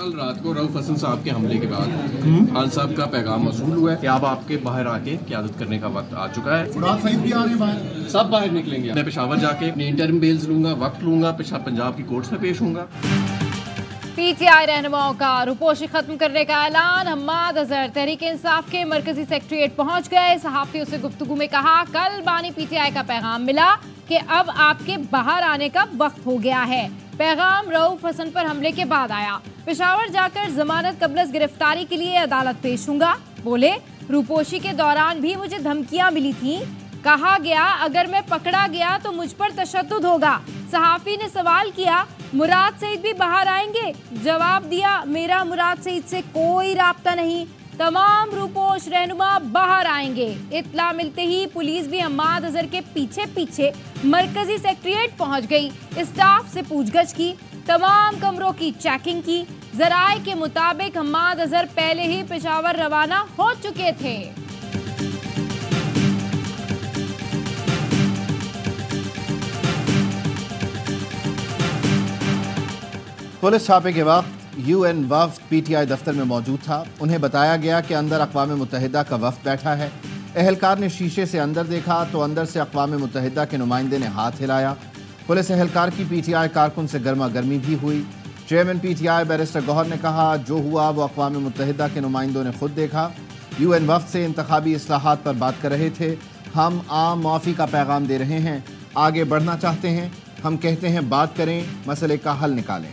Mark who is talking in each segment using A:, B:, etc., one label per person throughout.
A: कल रात को रऊफ हसन साहब के हमले के बाद खान साहब का पैगाम मौसूल हुआ है कि अब आपके बाहर आके क़यादत करने का वक्त आ चुका है। सब बाहर निकलेंगे। मैं पेशावर जाके अपनी इंटरिम बेल्स लूंगा, वक्त लूंगा, पंजाब की कोर्ट्स में पेश हूंगा।
B: पीटीआई रहनुमाओं का रुपोशी खत्म करने का ऐलान। हम्माद अजहर तहरीक इंसाफ के मरकजी सेक्रेटेरिएट पहुंच गए। सहाफियों से गुफ्तगू में कहा, कल बानी पीटीआई का पैगाम मिला कि अब आपके बाहर आने का वक्त हो गया है। पैगाम रऊफ हसन पर हमले के बाद आया। पेशावर जाकर जमानत कबलस गिरफ्तारी के लिए अदालत पेश हूंगा। बोले, रूपोशी के दौरान भी मुझे धमकियां मिली थी। कहा गया अगर मैं पकड़ा गया तो मुझ पर तशद्दुद होगा। सहाफी ने सवाल किया, मुराद सईद भी बाहर आएंगे? जवाब दिया, मेरा मुराद सईद से कोई राब्ता नहीं, तमाम रूपोश रहनुमा बाहर आएंगे। इत्तला मिलते ही पुलिस भी हम्माद अजहर के पीछे पीछे मरकजी सेक्रेटेरिएट पहुंच गई। स्टाफ से पूछगछ की, तमाम कमरों की चेकिंग की। जराए के मुताबिक हम्माद अजहर पहले ही पेशावर रवाना हो चुके थे।
C: पुलिस छापे के वक्त यूएन वफ्द पीटीआई दफ्तर में मौजूद था। उन्हें बताया गया कि अंदर अक़वाम मुत्तहिदा का वफ्द बैठा है। एहलकार ने शीशे से अंदर देखा तो अंदर से अक़वाम मुत्तहिदा के नुमाइंदे ने हाथ हिलाया। पुलिस एहलकार की पीटीआई कारकुन से गर्मा गर्मी भी हुई। चेयरमैन पीटीआई बैरिस्टर गौहर ने कहा, जो हुआ वो अक़वाम मुत्तहिदा के नुमाइंदों ने खुद देखा। यूएन वफ्द से इंतखाबी इस्लाहात पर बात कर रहे थे। हम आम माफ़ी का पैगाम दे रहे हैं, आगे बढ़ना चाहते हैं। हम कहते हैं बात करें, मसले का हल निकालें।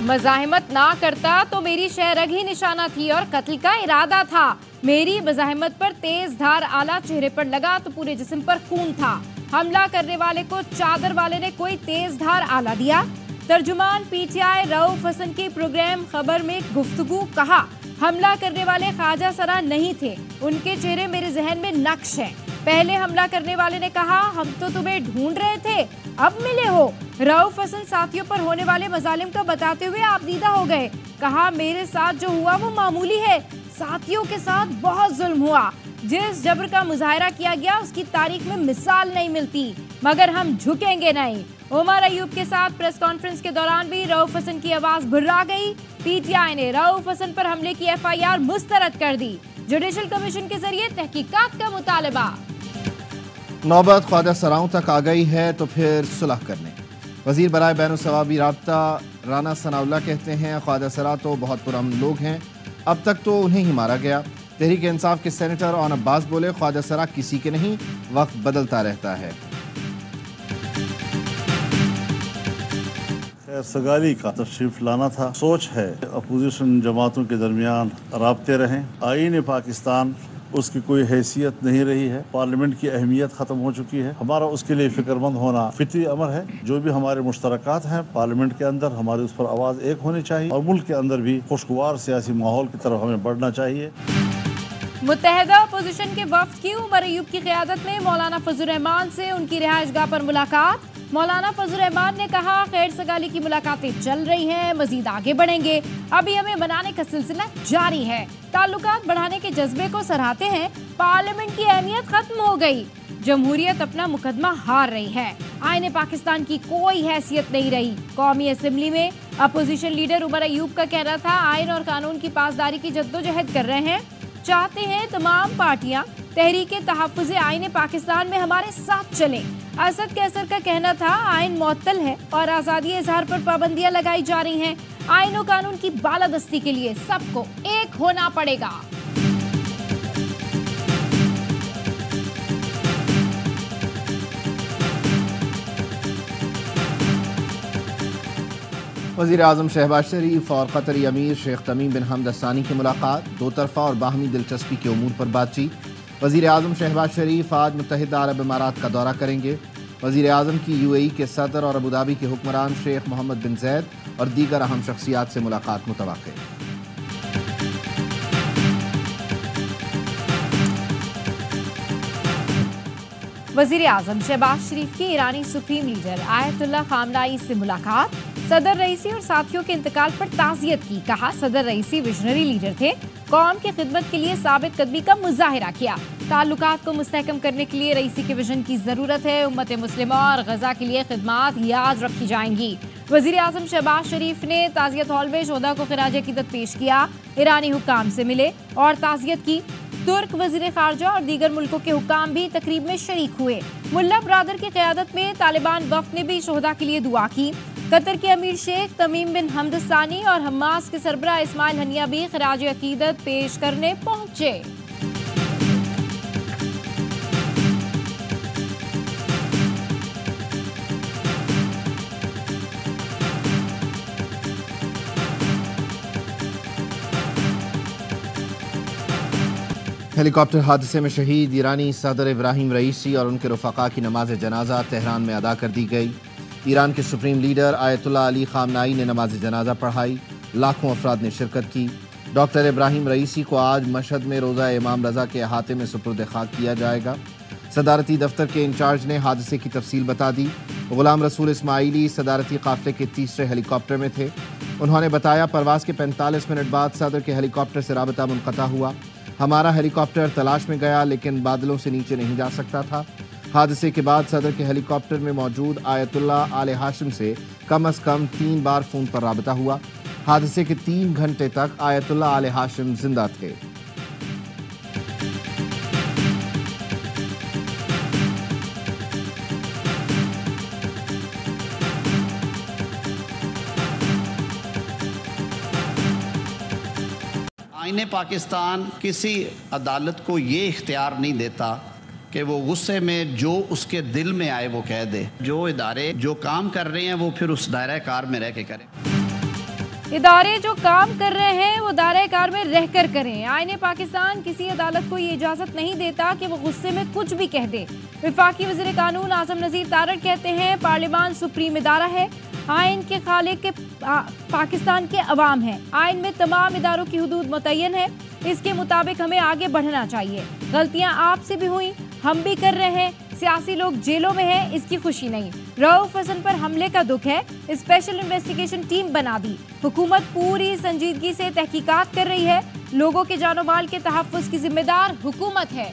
B: मज़ाहिमत ना करता तो मेरी शहरग ही निशाना थी और कत्ल का इरादा था। मेरी मज़ाहिमत पर तेज धार आला चेहरे पर लगा तो पूरे जिस्म पर खून था। हमला करने वाले को चादर वाले ने कोई तेज धार आला दिया। तर्जुमान पीटीआई रऊफ हसन की प्रोग्राम खबर में गुफ्तगू कहा, हमला करने वाले ख्वाजा सरा नहीं थे, उनके चेहरे मेरे जहन में नक्श हैं। पहले हमला करने वाले ने कहा, हम तो तुम्हें ढूंढ रहे थे, अब मिले हो। रऊफ हसन साथियों पर होने वाले मजालिम का बताते हुए आपदीदा हो गए। कहा, मेरे साथ जो हुआ वो मामूली है, साथियों के साथ बहुत जुल्म हुआ। जिस जबर का मुजाहरा किया गया उसकी तारीख में मिसाल नहीं मिलती, मगर हम झुकेंगे नहीं। उमर अयूब के साथ प्रेस कॉन्फ्रेंस के दौरान भी रऊफ हसन की आवाज भुर्रा गई। पीटीआई ने रऊफ हसन पर हमले की एफआईआर मुस्तरद कर दी। जुडिशल कमीशन के जरिए तहकीकात का मुतालबा।
C: नौबत ख्वाजा सराओं तक आ गई है तो फिर सुलह करने। वजीर बराए बैनुल-सवाबी राब्ता राना सनाउल्लाह कहते हैं, ख्वाजा सरा तो बहुत पुरअमन लोग हैं, अब तक तो उन्हें ही मारा गया। तहरीक इंसाफ के सेनेटर ऑन अब्बास बोले, ख्वाजा सरा किसी के नहीं, वक्त बदलता रहता है।
D: सगाली का तशरीफ लाना था। सोच है अपोजिशन जमातों के दरमियान राब्ते रहें। आईन पाकिस्तान उसकी कोई हैसियत नहीं रही है। पार्लियामेंट की अहमियत ख़त्म हो चुकी है। हमारा उसके लिए फ़िक्रमंद होना फितरी अमर है। जो भी हमारे मुश्तरकात हैं पार्लियामेंट के अंदर, हमारी उस पर आवाज़ एक होनी चाहिए और मुल्क के अंदर भी खुशगवार सियासी माहौल की तरफ हमें बढ़ना चाहिए।
B: मुत्तहिदा अपोजिशन के वफ्द की उमर अयूब की क़यादत में मौलाना फजल रहमान से उनकी रिहाइशगाह पर मुलाकात। मौलाना फजल रहमान ने कहा, खैर सगाली की मुलाकातें चल रही हैं, मजीद आगे बढ़ेंगे, अभी हमें बनाने का सिलसिला जारी है। ताल्लुकात बढ़ाने के जज्बे को सराहते हैं। पार्लियामेंट की अहमियत खत्म हो गई, जमहूरियत अपना मुकदमा हार रही है, आईने पाकिस्तान की कोई हैसियत नहीं रही। कौमी असम्बली में अपोजिशन लीडर उमर अयूब का कहना था, आइन और कानून की पासदारी की जद्दोजहद कर रहे हैं, चाहते हैं तमाम पार्टियां तहरीके तहफ़्फ़ुज़े आईने पाकिस्तान में हमारे साथ चलें। असद कैसर का कहना था, आइन मुअत्तल है और आज़ादी इज़हार पर पाबंदियां लगाई जा रही हैं। आइन और कानून की बालादस्ती के लिए सबको एक होना पड़ेगा।
C: वज़ीर आज़म शहबाज शरीफ और क़तरी अमीर शेख तमीम बिन हमद अल-सानी की मुलाकात, दो तरफ़ा और बाहमी दिलचस्पी के उमूर पर बातचीत। वज़ीर आज़म शहबाज शरीफ आज मुत्तहिदा अरब इमारात का दौरा करेंगे। वज़ीर आज़म की यूएई के सदर और अबूधाबी के हुक्मरान शेख मोहम्मद बिन ज़ैद और दीगर अहम शख्सियात से मुलाकात मुतवक्किल।
B: वज़ीर आज़म शहबाज शरीफ की ईरानी सुप्रीम लीडर आयतुल्लाह खामनाई से मुलाकात। सदर रईसी और साथियों के इंतकाल पर ताज़ियत की। कहा, सदर रईसी विजनरी लीडर थे, कौम की खिदमत के लिए साबित कदमी का मुजाहिरा किया। ताल्लुकात को मुस्तहकम करने के लिए रईसी के विजन की ज़रूरत है। उम्मत मुस्लिमा और गजा के लिए खिदमात याद रखी जाएंगी। वज़ीर आज़म शहबाज शरीफ ने ताज़ियत हॉल में शोधा को खिराज अक़ीदत पेश किया। ईरानी हुक्काम से मिले और ताज़ियत की। तुर्क वज़ीर ख़ारजा और दीगर मुल्कों के हुक्काम भी तकरीब में शरीक हुए। मुल्ला ब्रादर की क़यादत में तालिबान वफ़द ने भी शोहदा के लिए दुआ की। कतर के अमीर शेख तमीम बिन हमद सानी और हमास के सरबराह इस्माइल हनिया भी खिराज अक़ीदत पेश करने पहुंचे।
C: हेलीकॉप्टर हादसे में शहीद ईरानी सदर इब्राहिम रईसी और उनके रफ़क़ा की नमाज जनाजा तेहरान में अदा कर दी गई। ईरान के सुप्रीम लीडर आयतुल्लाह अली ख़ामनाई ने नमाज जनाजा पढ़ाई। लाखों अफराद ने शिरकत की। डॉक्टर इब्राहिम रईसी को आज मशहद में रोज़ा इमाम रज़ा के अहाते में सुपुर्द खाक किया जाएगा। सदारती दफ्तर के इंचार्ज ने हादसे की तफसील बता दी। गुलाम रसूल इस्माइली सदारती काफ़िले के तीसरे हेलीकॉप्टर में थे। उन्होंने बताया, परवाज़ के 45 मिनट बाद सदर के हेलीकॉप्टर से राबता मुनक़ता हुआ। हमारा हेलीकॉप्टर तलाश में गया लेकिन बादलों से नीचे नहीं जा सकता था। हादसे के बाद सदर के हेलीकॉप्टर में मौजूद आयतुल्लाह आले हाशिम से कम 3 बार फ़ोन पर राबता हुआ। हादसे के 3 घंटे तक आयतुल्लाह आले हाशिम जिंदा थे।
E: आईने पाकिस्तान किसी अदालत को ये इख्तियार नहीं देता कि वो गुस्से में जो उसके दिल में आए वो कह दे। जो इदारे जो काम कर रहे हैं वो फिर उस दायरा कार में रह के करें।
B: इदारे जो काम कर रहे हैं वो दायरा कार में रहकर करें। आईने पाकिस्तान किसी अदालत को ये इजाज़त नहीं देता कि वो गुस्से में कुछ भी कह दे। वफाकी वज़ीर कानून आज़म नज़ीर तारड़ कहते हैं, पार्लियामान सुप्रीम इदारा है। आइन के खालिक के पाकिस्तान के अवाम है। आइन में तमाम इदारों की हुदूद मुतय्यन है। इसके मुताबिक हमें आगे बढ़ना चाहिए। गलतियां आपसे भी हुई, हम भी कर रहे हैं। सियासी लोग जेलों में हैं, इसकी खुशी नहीं। रऊफ हसन पर हमले का दुख है। स्पेशल इन्वेस्टिगेशन टीम बना दी। हुकूमत पूरी संजीदगी से तहकीकात कर रही है। लोगों के जानो माल के तहफ़्फ़ुज़ की जिम्मेदार हुकूमत है।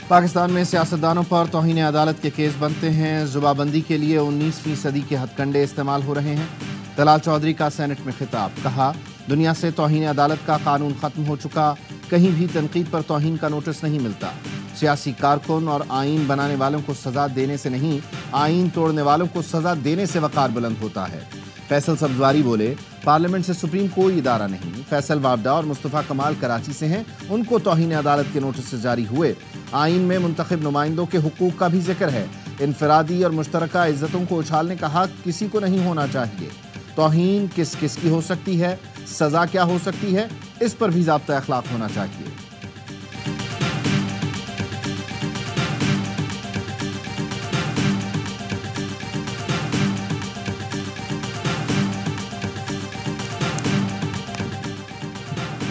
C: पाकिस्तान में सियासतदानों पर तौहीन अदालत के केस बनते हैं। जुबाबंदी के लिए 19वीं सदी के हथकंडे इस्तेमाल हो रहे हैं। तलाल चौधरी का सेनेट में खिताब। कहा, दुनिया से तौहीन अदालत का कानून ख़त्म हो चुका। कहीं भी तनकीद पर तौहीन का नोटिस नहीं मिलता। सियासी कारकुन और आइन बनाने वालों को सज़ा देने से नहीं, आइन तोड़ने वालों को सज़ा देने से वक़ार बुलंद होता है। फैसल सब्ज़वारी बोले, पार्लियामेंट से सुप्रीम कोई इदारा नहीं। फैसल वाबडा और मुस्तफ़ा कमाल कराची से हैं, उनको तौहीन अदालत के नोटिस जारी हुए। आइन में मुंतखब नुमाइंदों के हुकूक का भी जिक्र है। इनफरादी और मुश्तरका इज्जतों को उछालने का हक किसी को नहीं होना चाहिए। तौहीन किस किस की हो सकती है, सज़ा क्या हो सकती है, इस पर भी ज़ाब्ता अखलाक होना चाहिए।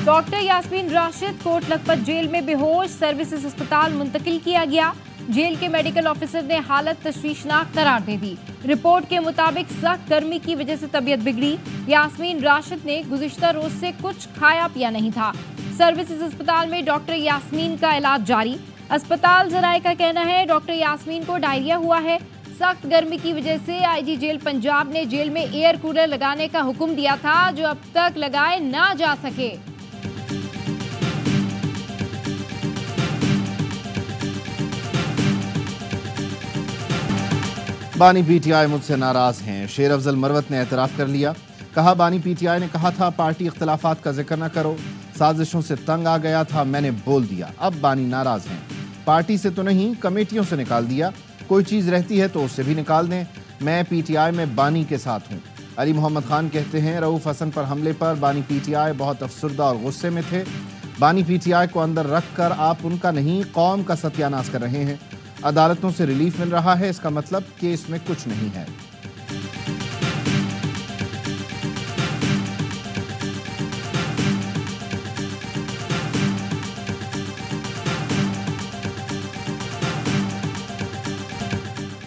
B: डॉक्टर यास्मीन राशिद कोट लखपत जेल में बेहोश सर्विसेज अस्पताल मुंतकिल किया गया। जेल के मेडिकल ऑफिसर ने हालत तशवीशनाक करार दे दी। रिपोर्ट के मुताबिक सख्त गर्मी की वजह से तबीयत बिगड़ी। यास्मीन राशिद ने गुज़िश्ता रोज से कुछ खाया पिया नहीं था। सर्विसेज अस्पताल में डॉक्टर यास्मीन का इलाज जारी। अस्पताल ज़राए का कहना है डॉक्टर यास्मीन को डायरिया हुआ है। सख्त गर्मी की वजह से आईजी जेल पंजाब ने जेल में एयर कूलर लगाने का हुक्म दिया था, जो अब तक लगाए ना जा सके।
C: बानी पीटीआई मुझसे नाराज हैं। शेर अफजल मरवत ने एतराफ़ कर लिया। कहा, बानी पीटीआई ने कहा था पार्टी इख्तलाफात का जिक्र न करो। साजिशों से तंग आ गया था, मैंने बोल दिया। अब बानी नाराज हैं। पार्टी से तो नहीं, कमेटियों से निकाल दिया। कोई चीज़ रहती है तो उससे भी निकाल दें। मैं पीटीआई में बानी के साथ हूँ। अली मोहम्मद खान कहते हैं, रऊफ हसन पर हमले पर बानी पीटीआई बहुत अफसरदा और गुस्से में थे। बानी पीटीआई को अंदर रख कर आप उनका नहीं, कौम का सत्यानाश कर रहे हैं। अदालतों से रिलीफ मिल रहा है, इसका मतलब केस में कुछ नहीं है।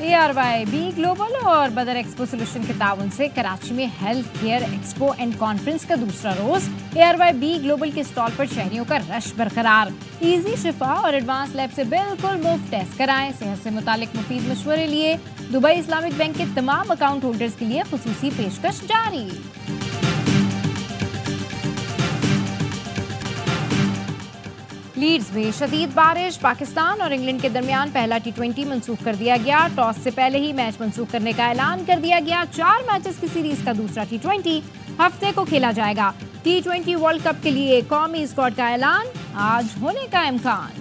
B: ARY बी ग्लोबल और बदर एक्सपो सोल्यूशन के ताउन से कराची में health care expo and conference का दूसरा रोज। ARY बी ग्लोबल के स्टॉल पर शहरियों का रश बरकरार। इजी शिफा और एडवांस लैब से बिल्कुल मुफ्त टेस्ट कराएं। सेहत से मुतालिक मुफीद मशवरे लिए दुबई इस्लामिक बैंक के तमाम अकाउंट होल्डर्स के लिए खुसूसी पेशकश जारी। लीड्स में शदीद बारिश, पाकिस्तान और इंग्लैंड के दरमियान पहला T20 मंसूख कर दिया गया। टॉस से पहले ही मैच मंसूख करने का ऐलान कर दिया गया। 4 मैचेस की सीरीज का दूसरा T20 हफ्ते को खेला जाएगा। T20 वर्ल्ड कप के लिए कौमी स्क्वाड का ऐलान आज होने का इम्कान।